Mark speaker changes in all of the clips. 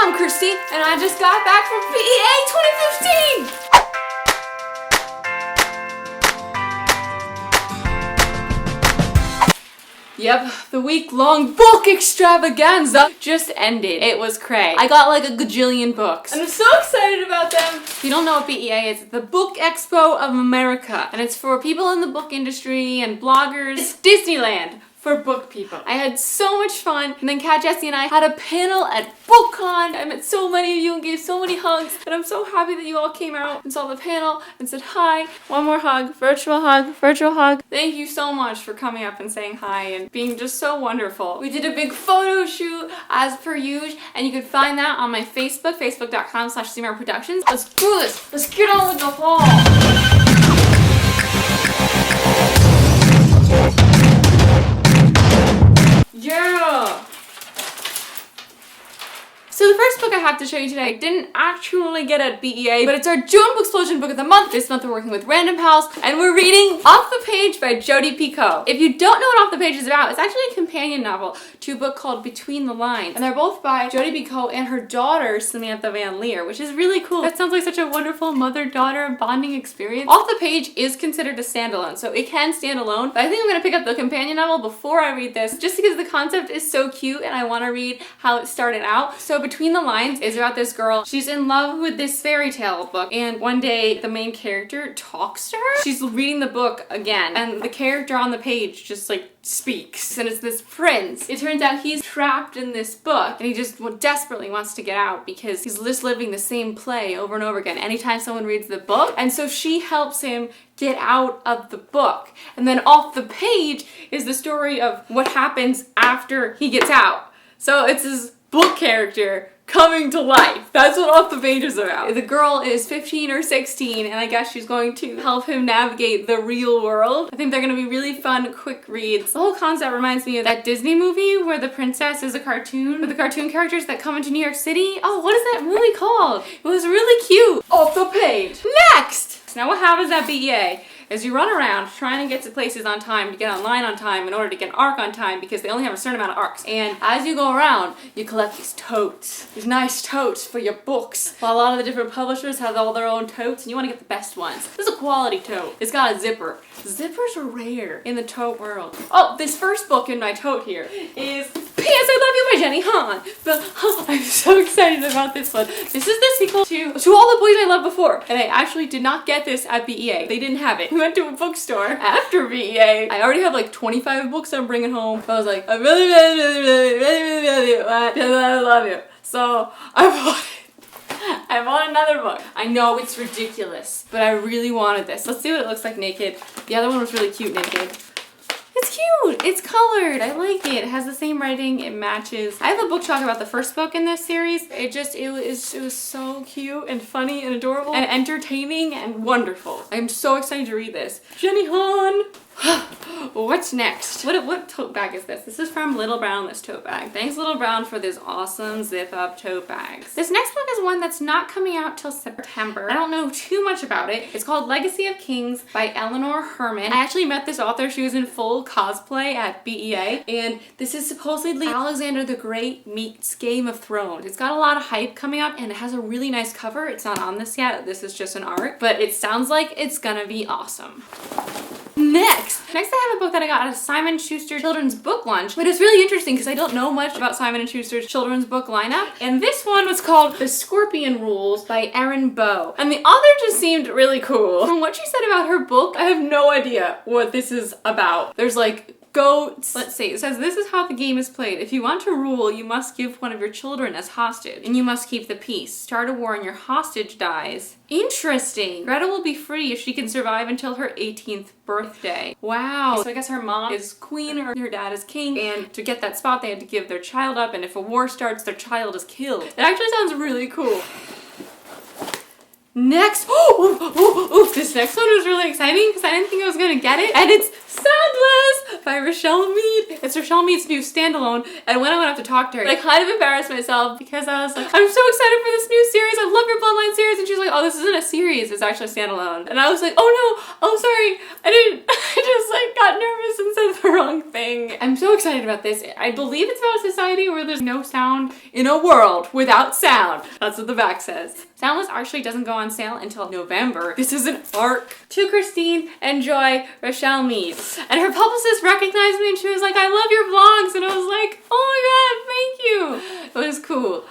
Speaker 1: I'm Christy, and I just got back from PEA 2015! Yep, the week-long book extravaganza just ended. It was cray. I got like a gajillion books, and I'm so excited about them. If you don't know what PEA is, it's the Book Expo of America, and it's for people in the book industry and bloggers. It's Disneyland for book people. I had so much fun, and then Kat, Jessie, and I had a panel at BookCon. I met so many of you and gave so many hugs, and I'm so happy that you all came out and saw the panel and said hi. One more hug, virtual hug, virtual hug. Thank you so much for coming up and saying hi and being just so wonderful. We did a big photo shoot as per usual, and you can find that on my Facebook, facebook.com/CMRProductions. Let's do this. Let's get on with the haul. Yeah! So the first book I have to show you today, I didn't actually get at BEA, but it's our June Booksplosion book of the month. This month we're working with Random House, and we're reading Off the Page by JODI PICOULT. If you don't know what Off the Page is about, it's actually a companion novel to a book called Between the Lines, and they're both by JODI PICOULT and her daughter, Samantha Van Leer, which is really cool. That sounds like such a wonderful mother-daughter bonding experience. Off the Page is considered a standalone, so it can stand alone, but I think I'm gonna pick up the companion novel before I read this, just because the concept is so cute and I wanna read how it started out. So Between the Lines is about this girl. She's in love with this fairy tale book, and one day the main character talks to her. She's reading the book again, and the character on the page just like speaks, and it's this prince. It turns out he's trapped in this book, and he just desperately wants to get out because he's just living the same play over and over again anytime someone reads the book, and so she helps him get out of the book. And then Off the Page is the story of what happens after he gets out. So it's this book character coming to life. That's what Off the Page is about. The girl is 15 or 16, and I guess she's going to help him navigate the real world. I think they're gonna be really fun, quick reads. The whole concept reminds me of that Disney movie where the princess is a cartoon, with the cartoon characters that come into New York City. Oh, what is that movie called? It was really cute. Off the Page. Next! Now what happens at BEA is you run around trying to get to places on time, to get online on time in order to get an arc on time, because they only have a certain amount of arcs. And as you go around, you collect these totes. These nice totes for your books. While a lot of the different publishers have all their own totes, and you want to get the best ones. This is a quality tote. It's got a zipper. Zippers are rare in the tote world. Oh, this first book in my tote here is P.S. I Love You by Jenny Han. I'm so excited about this one. This is the sequel to All the Boys I Loved Before. And I actually did not get this at BEA. They didn't have it. We went to a bookstore after BEA. I already have like 25 books I'm bringing home. I was like, I really love you. So I bought it. I bought another book. I know it's ridiculous, but I really wanted this. Let's see what it looks like naked. The other one was really cute naked. It's cute. It's colored. I like it. It has the same writing. It matches. I have a book talk about the first book in this series. It was so cute and funny and adorable and entertaining and wonderful. I'm so excited to read this. Jenny Han. What's next? What tote bag is this? This is from Little Brown, this tote bag. Thanks Little Brown for this awesome zip up tote bags. This next book is one that's not coming out till September. I don't know too much about it. It's called Legacy of Kings by Eleanor Herman. I actually met this author. She was in full cosplay at BEA, and this is supposedly Alexandra the Great meets Game of Thrones. It's got a lot of hype coming up, and it has a really nice cover. It's not on this yet. This is just an art, but it sounds like it's gonna be awesome. Next I have a book that I got at a Simon & Schuster children's book lunch, but it's really interesting because I don't know much about Simon & Schuster's children's book lineup, and this one was called The Scorpian Rules by ERIN, and the author just seemed really cool. From what she said about her book, I have no idea what this is about. There's like goats. Let's see, it says this is how the game is played. If you want to rule, you must give one of your children as hostage, and you must keep the peace. Start a war and your hostage dies. Interesting. Greta will be free if she can survive until her 18th birthday. Wow. So I guess her mom is queen or her dad is king, and to get that spot they had to give their child up, and if a war starts, their child is killed. It actually sounds really cool. Next, this next one was really exciting because I didn't think I was gonna get it. And it's Soundless by Richelle Mead. It's Richelle Mead's new standalone. And when I went up to talk to her, I kind of embarrassed myself because I was like, I'm so excited for this new series. I love your Bloodline series. And she's like, oh, this isn't a series. It's actually a standalone. And I was like, oh no, oh sorry. I just like got nervous and said the wrong thing. I'm so excited about this. I believe it's about a society where there's no sound in a world without sound. That's what the back says. Soundless actually doesn't go on sale until November. This is an arc. To Christine and Joy, Richelle Mead. And her publicist recognized me and she was like, I love your vlogs. And I was like, oh my God, thank you. It was cool.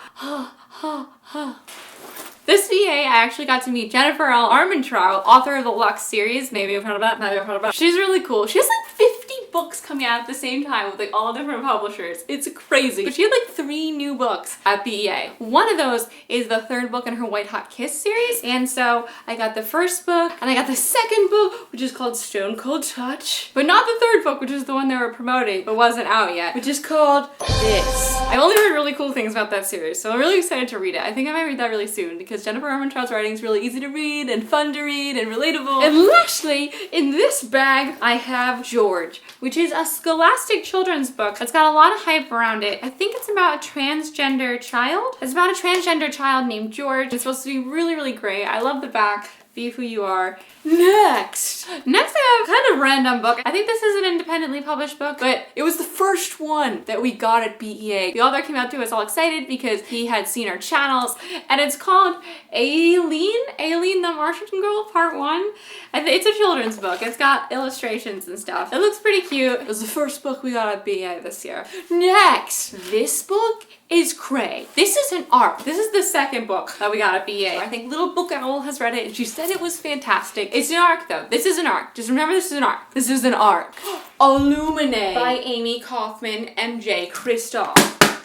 Speaker 1: This VA, I actually got to meet Jennifer L. Armentrout, author of the Lux series. Maybe you've heard about it, maybe you've heard about it. She's really cool. She has like 50 books coming out at the same time with like all different publishers. It's crazy. But she had like 3 new books at BEA. One of those is the 3rd book in her White Hot Kiss series. And so I got the 1st book and I got the 2nd book, which is called Stone Cold Touch. But not the 3rd book, which is the one they were promoting, but wasn't out yet, which is called This. I've only heard really cool things about that series, so I'm really excited to read it. I think I might read that really soon because Jennifer Armentrout's writing is really easy to read and fun to read and relatable. And lastly, in this bag, I have George, which is a scholastic children's book that's got a lot of hype around it. I think it's about a transgender child. It's about a transgender child named George. It's supposed to be really, really great. I love the back. Be who you are. Next I have kind of random book. I think this is an independently published book, but it was the first one that we got at BEA. The author came out to us all excited because he had seen our channels, and it's called Aileen the Martian Girl Part 1. It's a children's book. It's got illustrations and stuff. It looks pretty cute. It was the first book we got at BEA this year. Next, this book is Cray. This is an arc. This is the 2nd book that we got at BEA. I think little Bookhaul has read it and she said it was fantastic. It's an arc though. This is an arc. Just remember this is an arc. This is an arc. ILLUMINAE by AMIE, KAUFMAN, MJ, KRISTOFF.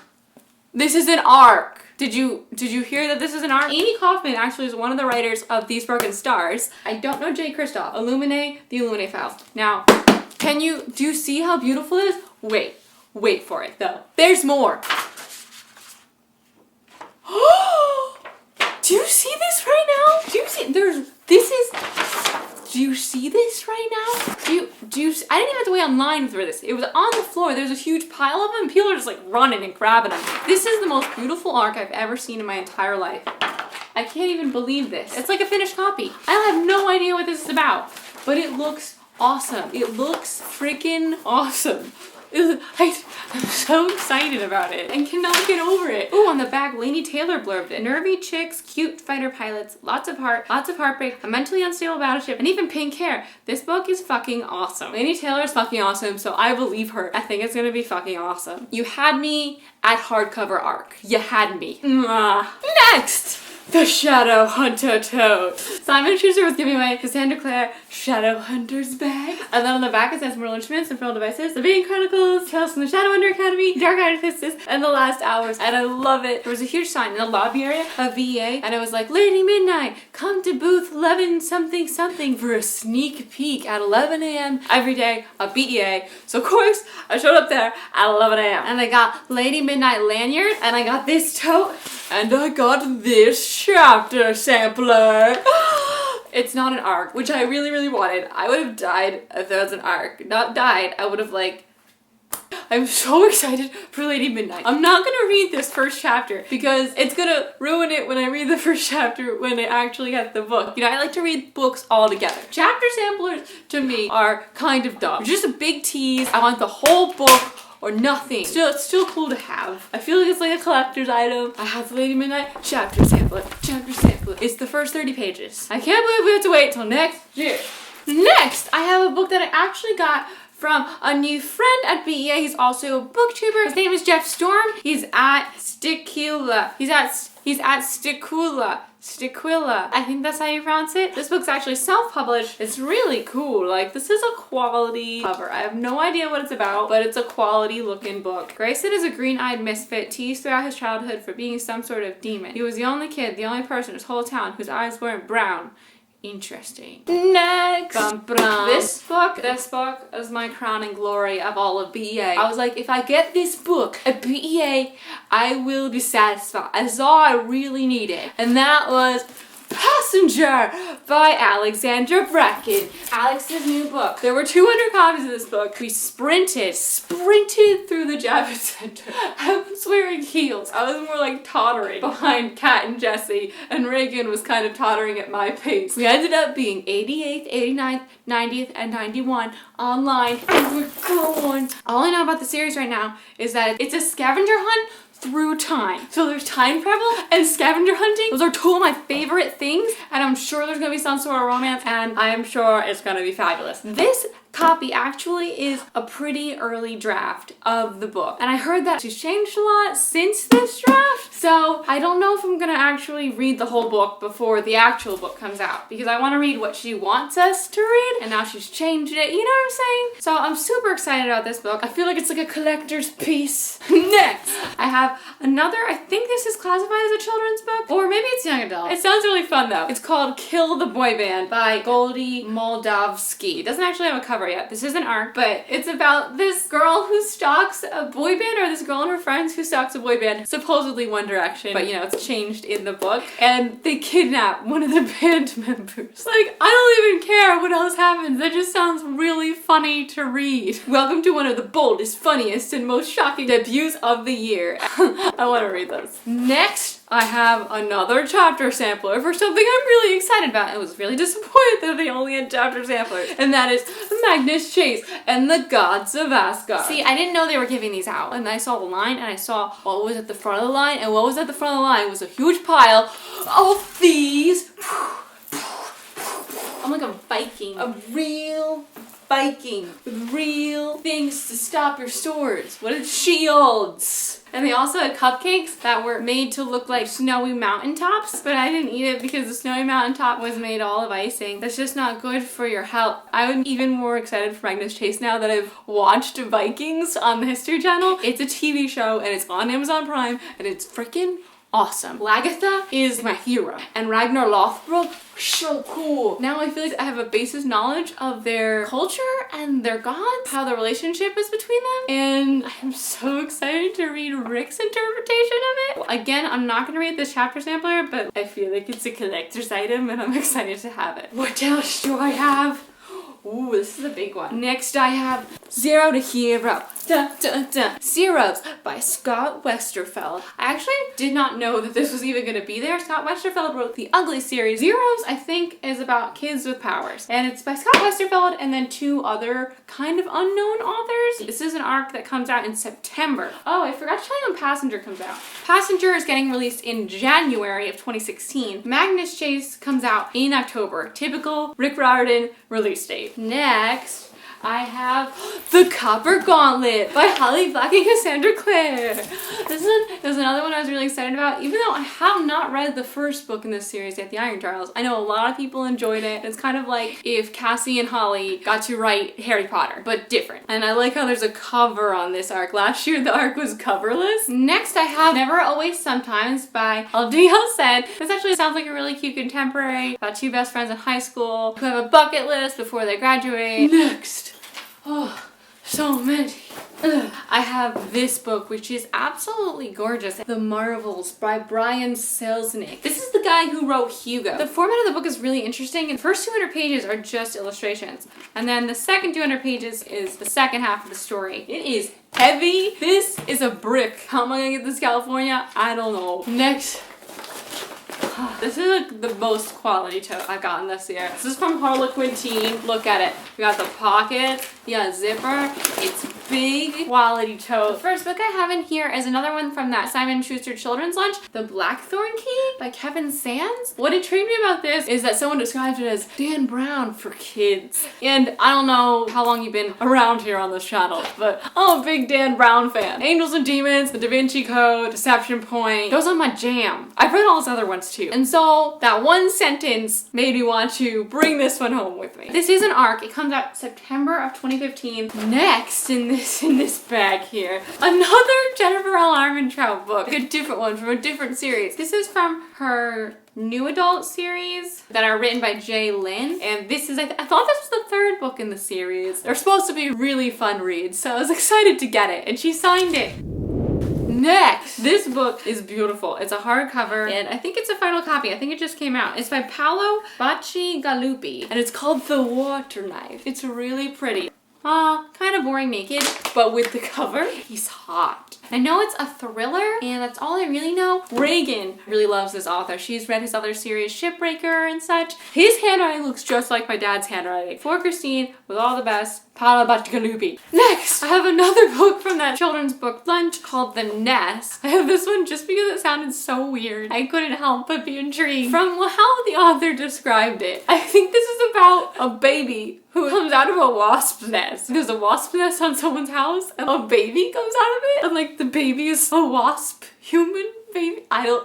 Speaker 1: This is an arc. Did you hear that this is an arc? AMIE KAUFMAN actually is one of the writers of These Broken Stars. I don't know J. KRISTOFF. ILLUMINAE, the ILLUMINAE Files. Now, do you see how beautiful it is? Wait for it though. There's more. Do you see this right now? Do you see, do you see this right now? I didn't even have to wait online for this. It was on the floor. There's a huge pile of them. People are just like running and grabbing them. This is the most beautiful arc I've ever seen in my entire life. I can't even believe this. It's like a finished copy. I have no idea what this is about, but it looks awesome. It looks freaking awesome. I'm so excited about it and cannot get over it. Ooh, on the back, Laini Taylor blurbed it. Nervy chicks, cute fighter pilots, lots of heart, lots of heartbreak, a mentally unstable battleship, and even pink hair. This book is fucking awesome. Laini Taylor is fucking awesome, so I believe her. I think it's gonna be fucking awesome. You had me at hardcover arc. You had me. Next! The Shadow Hunter tote. Simon Schuster was giving away Cassandra Clare Shadow Hunter's bag. And then on the back it says Mortal Instruments and Feral Devices, The Vein Chronicles, Tales from the Shadow Hunter Academy, Dark Artifices, and The Last Hours. And I love it. There was a huge sign in the lobby area of VA, and it was like, Lady Midnight, come to booth 11 something something for a sneak peek at 11 a.m. every day at BEA. So of course I showed up there at 11 a.m. and I got Lady Midnight lanyard, and I got this tote, and I got this chapter sampler. It's not an arc, which I really, really wanted. I would have died if there was an arc. Not died, I would have like... I'm so excited for Lady Midnight. I'm not gonna read this first chapter because it's gonna ruin it when I read the first chapter when I actually get the book. You know, I like to read books all together. Chapter samplers to me are kind of dumb. Just a big tease. I want the whole book or nothing. It's still cool to have. I feel like it's like a collector's item. I have the Lady Midnight chapter sampler. Chapter sampler. It's the first 30 pages. I can't believe we have to wait till next year. Next, I have a book that I actually got from a new friend at BEA. He's also a booktuber. His name is Jeff Storm. He's at Sticula. He's at Sticula. Stiquilla. I think that's how you pronounce it. This book's actually self-published. It's really cool. Like, this is a quality cover. I have no idea what it's about, but it's a quality looking book. Grayson is a green-eyed misfit, teased throughout his childhood for being some sort of demon. He was the only kid, the only person in his whole town whose eyes weren't brown. Interesting. Next! This book is my crowning glory of all of BEA. I was like, if I get this book at BEA, I will be satisfied. That's all I really needed. And that was Passenger by Alexandra Bracken. Alex's new book. There were 200 copies of this book. We sprinted through the Javits Center. I was wearing heels. I was more like tottering behind Kat and Jesse, and Reagan was kind of tottering at my pace. We ended up being 88th, 89th, 90th, and 91 online, and we're going. All I know about the series right now is that it's a scavenger hunt through time. So there's time travel and scavenger hunting. Those are two of my favorite things, and I'm sure there's gonna be some sort of romance, and I am sure it's gonna be fabulous. This copy actually is a pretty early draft of the book, and I heard that she's changed a lot since this draft, so I don't know if I'm gonna actually read the whole book before the actual book comes out, because I want to read what she wants us to read, and now she's changed it, you know what I'm saying? So I'm super excited about this book. I feel like it's like a collector's piece. Next, I have another, I think this is classified as a children's book, or maybe it's young adult. It sounds really fun though. It's called Kill the Boy Band by GOLDY MOLDAVSKY. It doesn't actually have a cover yet. This is an arc, but it's about this girl who stalks a boy band, or this girl and her friends who stalks a boy band, supposedly One Direction, but you know, it's changed in the book, and they kidnap one of the band members. Like, I don't even care what else happens. That just sounds really funny to read. Welcome to one of the boldest, funniest, and most shocking debuts of the year. I want to read this. Next, I have another chapter sampler for something I'm really excited about. I was really disappointed that they only had chapter samplers, and that is Magnus Chase and the Gods of Asgard. See, I didn't know they were giving these out, and I saw the line, and I saw what was at the front of the line, and what was at the front of the line was a huge pile of these. I'm like a Viking, a real Viking with real things to stop your swords. What is shields? And they also had cupcakes that were made to look like snowy mountaintops, but I didn't eat it because the snowy mountaintop was made all of icing. That's just not good for your health. I'm even more excited for Magnus Chase now that I've watched Vikings on the History Channel. It's a TV show, and it's on Amazon Prime, and it's freaking awesome. Lagertha is my hero, and Ragnar Lothbrok, so cool. Now I feel like I have a basis knowledge of their culture and their gods, how the relationship is between them, and I'm so excited to read Rick's interpretation of it. Well, again, I'm not gonna read this chapter sampler, but I feel like it's a collector's item, and I'm excited to have it. What else do I have? Ooh, this is a big one. Next I have Zero to Hero. Dun, dun, dun. Zeros by Scott Westerfeld. I actually did not know that this was even going to be there. Scott Westerfeld wrote the Ugly series. Zeros, I think, is about kids with powers. And it's by Scott Westerfeld and then two other kind of unknown authors. This is an arc that comes out in September. Oh, I forgot to tell you when Passenger comes out. Passenger is getting released in January of 2016. Magnus Chase comes out in October. Typical Rick Riordan release date. Next, I have The Copper Gauntlet by Holly Black and Cassandra Clare. This is another one I was really excited about, even though I have not read the first book in this series yet, The Iron Trials. I know a lot of people enjoyed it. It's kind of like if Cassie and Holly got to write Harry Potter, but different. And I like how there's a cover on this arc. Last year the arc was coverless. Next I have Never Always Sometimes by Aldi Sen. This actually sounds like a really cute contemporary about two best friends in high school who have a bucket list before they graduate. Next. Oh, so many. I have this book, which is absolutely gorgeous. The Marvels by Brian Selznick. This is the guy who wrote Hugo. The format of the book is really interesting. And the first 200 pages are just illustrations. And then the second 200 pages is the second half of the story. It is heavy. This is a brick. How am I gonna get this California? I don't know. Next. This is like the most quality tote I've gotten this year. This is from Harlequin Teen. Look at it. We got the pocket, yeah, zipper. It's big quality tote. The first book I have in here is another one from that Simon Schuster Children's Lunch, The Blackthorn Key by Kevin Sands. What intrigued me about this is that someone described it as Dan Brown for kids. And I don't know how long you've been around here on this channel, but I'm a big Dan Brown fan. Angels and Demons, The Da Vinci Code, Deception Point. Those are my jam. I've read all those other ones too. And so that one sentence made me want to bring this one home with me. This is an arc. It comes out September of 2015. Next in this bag here, another Jennifer L. Armentrout book. Like a different one from a different series. This is from her new adult series that are written by Jay Lynn. And this is, I thought this was the third book in the series. They're supposed to be really fun reads, so I was excited to get it. And she signed it. Next, this book is beautiful. It's a hardcover, and I think it's a final copy. I think it just came out. It's by Paolo Bacigalupi, and it's called The Water Knife. It's really pretty. Kind of boring naked, but with the cover, he's hot. I know it's a thriller, and that's all I really know. Reagan really loves this author. She's read his other series, Shipbreaker and such. His handwriting looks just like my dad's handwriting. For Christine, with all the best, Paolo Bacigalupi. Next, I have another book from that children's book lunch called The Nest. I have this one just because it sounded so weird. I couldn't help but be intrigued from how the author described it. I think this is about a baby who comes out of a wasp nest. There's a wasp nest on someone's house and a baby comes out of it. And like the baby is a wasp human baby. I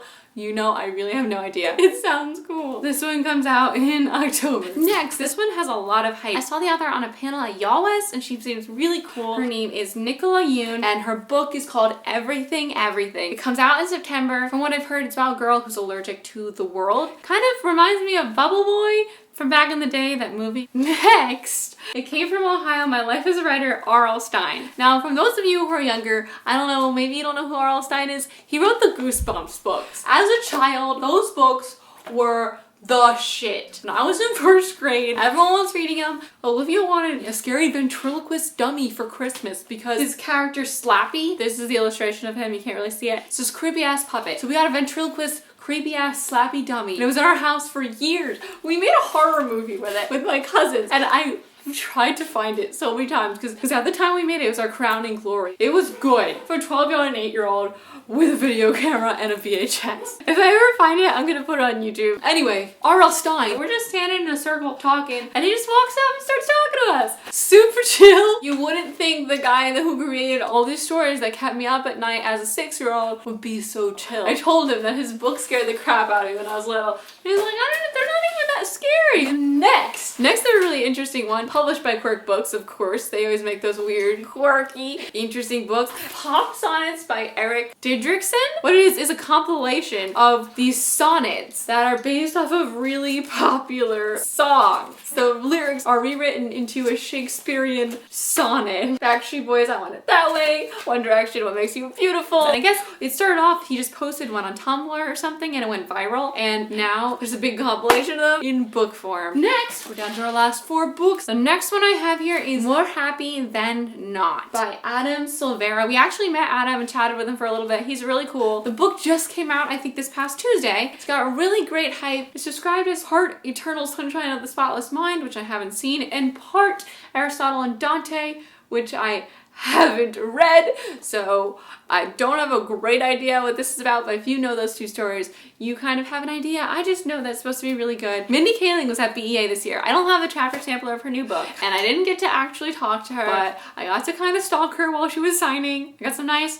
Speaker 1: really have no idea. It sounds cool. This one comes out in October. Next, this one has a lot of hype. I saw the author on a panel at YALWEST and she seems really cool. Her name is Nicola Yoon and her book is called Everything Everything. It comes out in September. From what I've heard, it's about a girl who's allergic to the world. Kind of reminds me of Bubble Boy from back in the day, that movie. Next, it came from Ohio, my life as a writer, R.L. Stine. Now, from those of you who are younger, I don't know, maybe you don't know who R.L. Stine is. He wrote the Goosebumps books. As a child, those books were the shit. When I was in first grade, everyone was reading them. Olivia wanted a scary ventriloquist dummy for Christmas because his character Slappy, this is the illustration of him, you can't really see it. It's this creepy ass puppet. So we got a ventriloquist creepy ass Slappy dummy. And it was in our house for years. We made a horror movie with it with my cousins and I've tried to find it so many times because at the time we made it, it was our crowning glory. It was good for a 12-year-old and 8-year-old with a video camera and a VHS. If I ever find it, I'm gonna put it on YouTube. Anyway, R.L. Stine, we're just standing in a circle talking and he just walks up and starts talking to us. Super chill. You wouldn't think the guy who created all these stories that kept me up at night as a 6-year-old would be so chill. I told him that his book scared the crap out of me when I was little. He was like, they're not even that scary. Next a really interesting one, published by Quirk Books, of course. They always make those weird, quirky, interesting books. Pop Sonnets by Eric Didrikson. What it is a compilation of these sonnets that are based off of really popular songs. The lyrics are rewritten into a Shakespearean sonnet. Backstreet Boys, I Want It That Way. One Direction, What Makes You Beautiful. And I guess it started off, he just posted one on Tumblr or something and it went viral. And now there's a big compilation of them in book form. Next, we're down to our last 4 books. The next one I have here is More Happy Than Not by Adam Silvera. We actually met Adam and chatted with him for a little bit. He's really cool. The book just came out, I think, this past Tuesday. It's got a really great hype. It's described as part Eternal Sunshine of the Spotless Mind, which I haven't seen, and part Aristotle and Dante, which I haven't read, so I don't have a great idea what this is about, but if you know those 2 stories, you kind of have an idea. I just know that's supposed to be really good. Mindy Kaling was at BEA this year. I don't have a chapter sampler of her new book, and I didn't get to actually talk to her, but I got to kind of stalk her while she was signing. I got some nice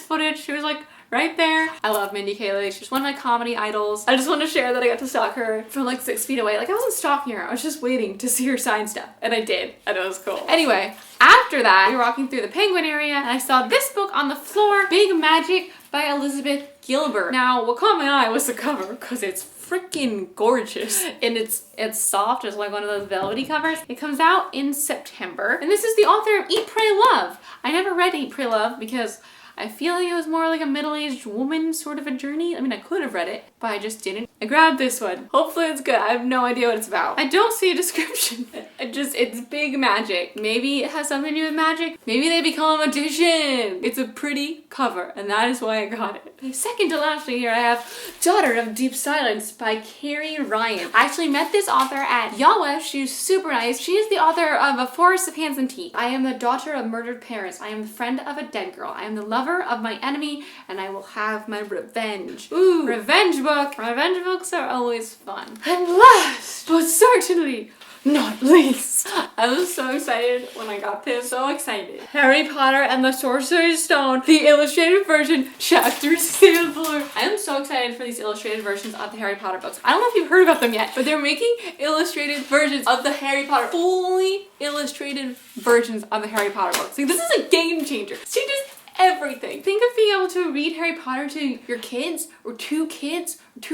Speaker 1: footage. She was like right there. I love Mindy Kaling. She's one of my comedy idols. I just want to share that I got to stalk her from like 6 feet away. Like I wasn't stalking her. I was just waiting to see her sign stuff. And I did. And it was cool. Anyway, after that, we were walking through the Penguin area and I saw this book on the floor, Big Magic by Elizabeth Gilbert. Now, what caught my eye was the cover because it's freaking gorgeous and it's soft. It's like one of those velvety covers. It comes out in September and this is the author of Eat, Pray, Love. I never read Eat, Pray, Love because I feel like it was more like a middle-aged woman sort of a journey. I mean, I could have read it, but I just didn't. I grabbed this one. Hopefully it's good. I have no idea what it's about. I don't see a description. It's big magic. Maybe it has something to do with magic. Maybe they become a magician. It's a pretty cover, and that is why I got it. Okay, second to lastly here, I have Daughter of Deep Silence by Carrie Ryan. I actually met this author at YALWEST. She's super nice. She is the author of A Forest of Hands and Teeth. I am the daughter of murdered parents. I am the friend of a dead girl. I am the lover of my enemy, and I will have my revenge. Ooh, revenge book. Revenge books are always fun. And last, but certainly not least, I was so excited when I got this. So excited. Harry Potter and the Sorcerer's Stone, the illustrated version, chapter sampler. I am so excited for these illustrated versions of the Harry Potter books. I don't know if you've heard about them yet, but they're making illustrated versions of the Harry Potter, fully illustrated versions of the Harry Potter books. Like, this is a game changer. It changes everything. Think of being able to read Harry Potter to your kids or 2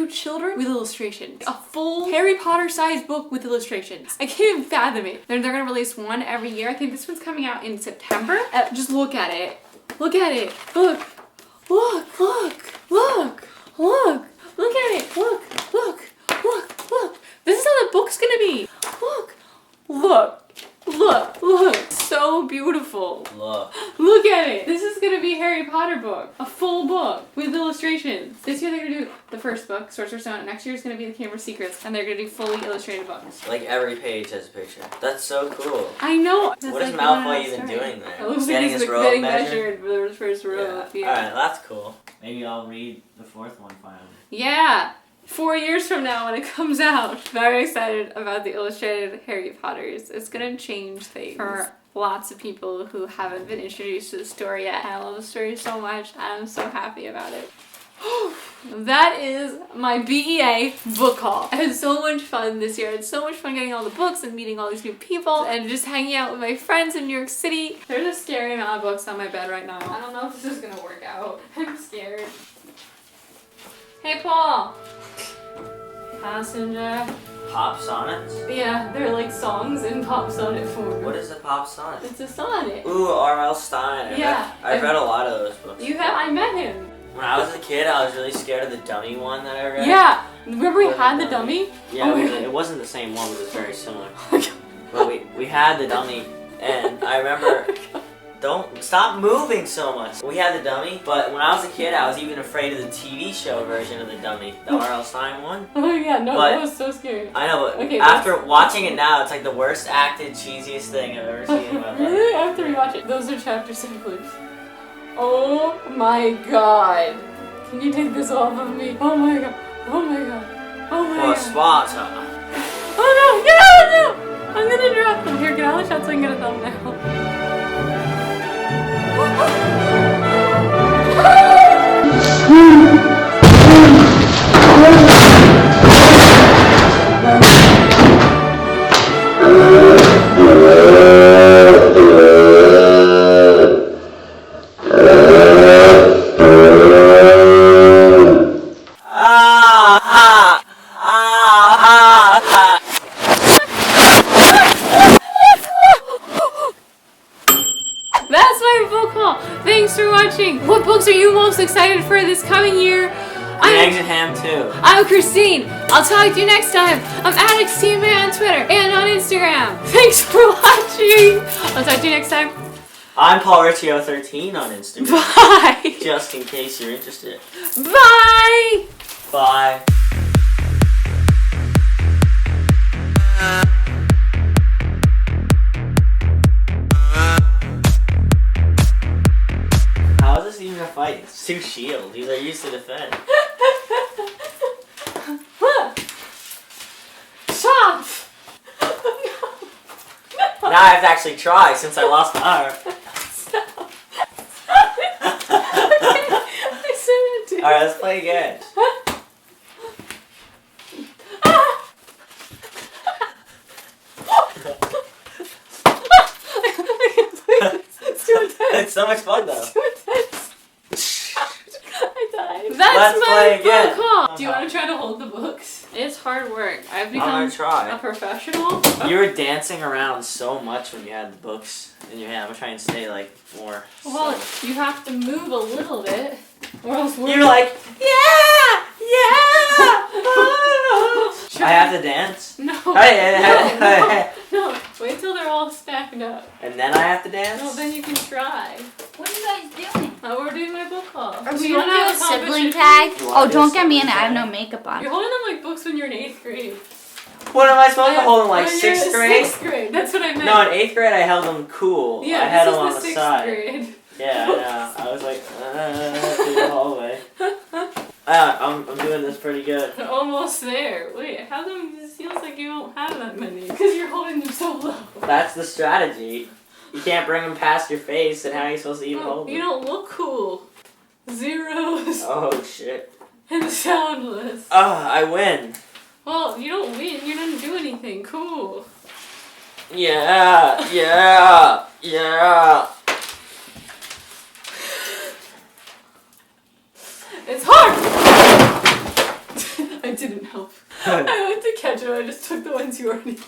Speaker 1: children with illustrations. A full Harry Potter sized book with illustrations. I can't even fathom it. They're gonna release one every year. I think this one's coming out in September. Just look at it. Look at it. Look. Look, look, look, look. Look at it. Look, look, look, look. This is how the book's gonna be. Look, look, look, look. So beautiful.
Speaker 2: Look.
Speaker 1: Look at it. This is gonna be a Harry Potter book. A full book with illustrations. This year they're gonna do the first book, Sorcerer's Stone. Next year is gonna be the Chamber of Secrets, and they're gonna do fully illustrated books.
Speaker 2: Like every page has a picture. That's so cool.
Speaker 1: I know.
Speaker 2: What is Malfoy even doing there?
Speaker 1: It looks
Speaker 2: Getting
Speaker 1: like
Speaker 2: his
Speaker 1: he's
Speaker 2: robe
Speaker 1: measured for the first robe. Yeah.
Speaker 2: Alright, that's cool. Maybe I'll read the fourth one finally.
Speaker 1: Yeah. 4 years from now when it comes out. Very excited about the illustrated Harry Potters. It's gonna change things for lots of people who haven't been introduced to the story yet. I love the story so much. I'm so happy about it. That is my BEA book haul. I had so much fun this year. I had so much fun getting all the books and meeting all these new people and just hanging out with my friends in New York City. There's a scary amount of books on my bed right now. I don't know if this is gonna work out. I'm scared. Hey, Paul. Cassandra.
Speaker 2: Pop sonnets?
Speaker 1: Yeah, they're like songs in pop sonnet form.
Speaker 2: What is a pop sonnet?
Speaker 1: It's a sonnet.
Speaker 2: Ooh, R.L. Stein. I've read a lot of those books.
Speaker 1: You have? I met him.
Speaker 2: When I was a kid, I was really scared of the dummy one that I read.
Speaker 1: Yeah. Remember we had the dummy?
Speaker 2: Yeah, it wasn't the same one, but it was very similar. But we had the dummy, and I remember... Don't stop moving so much. We had the dummy, but when I was a kid, I was even afraid of the TV show version of the dummy, the R.L. Stein one.
Speaker 1: Oh yeah, no,
Speaker 2: but,
Speaker 1: that was so scary.
Speaker 2: I know, but
Speaker 1: okay,
Speaker 2: after watching it now, it's like the worst acted, cheesiest thing I've ever seen in my life.
Speaker 1: Really? I have to rewatch it. Those are chapter samplers. Oh my god. Can you take this off of me? Oh my god. Oh my god. Oh my god.
Speaker 2: Sparta.
Speaker 1: Oh no, get out of there! I'm gonna drop them. Here, get out of the shot so I can get a thumbnail. That's my book haul. Thanks for watching. What books are you most excited for this coming year?
Speaker 2: Eggs and ham too.
Speaker 1: I'm Christine. I'll talk to you next time. I'm AlexTMA on Twitter and on Instagram. Thanks for watching. I'll talk to you next time.
Speaker 2: I'm PaulRicchio13 on Instagram.
Speaker 1: Bye.
Speaker 2: Just in case you're interested.
Speaker 1: Bye.
Speaker 2: Bye. How is this even a fight? It's two shields. These are used to defend.
Speaker 1: Stop!
Speaker 2: Now I have to actually try since I lost my arm.
Speaker 1: Stop. I said it too.
Speaker 2: Alright, let's play again.
Speaker 1: It's too intense.
Speaker 2: It's so much fun though.
Speaker 1: It's too intense. I died.
Speaker 2: Let's play again.
Speaker 1: Book haul. Do you want to try to hold the books? It's hard work. I've become a professional.
Speaker 2: You were dancing around so much when you had the books in your hand. I'm gonna try and stay like more.
Speaker 1: Well, you have to move a little bit, or else we're...
Speaker 2: You're like, yeah, yeah. I have to dance.
Speaker 1: No. No. Wait till they're all stacked up.
Speaker 2: And then I have to dance.
Speaker 1: No, then you can try.
Speaker 3: What are you guys doing?
Speaker 1: We're doing my book haul.
Speaker 3: Are we gonna do a sibling tag? Oh, don't get me in it. I have no makeup on.
Speaker 1: You're holding them like books when you're in 8th grade.
Speaker 2: What am I supposed to hold in like 6th grade?
Speaker 1: 6th grade. That's what I meant.
Speaker 2: No, in 8th grade I held them cool.
Speaker 1: Yeah,
Speaker 2: I had them on
Speaker 1: this
Speaker 2: the
Speaker 1: is the 6th
Speaker 2: side.
Speaker 1: grade.
Speaker 2: Yeah, I know. I was like, through the hallway. I'm doing this pretty good.
Speaker 1: Almost there. Wait, how come it feels like you don't have that many? Because you're holding them so low.
Speaker 2: That's the strategy. You can't bring them past your face, and how are you supposed to even hold them?
Speaker 1: You don't look cool. Zeros.
Speaker 2: Oh, shit.
Speaker 1: And soundless.
Speaker 2: I win.
Speaker 1: Well, you don't win. You didn't do anything. Cool.
Speaker 2: Yeah, yeah, yeah.
Speaker 1: It's hard! I didn't help. I went to catch it. I just took the ones you already had.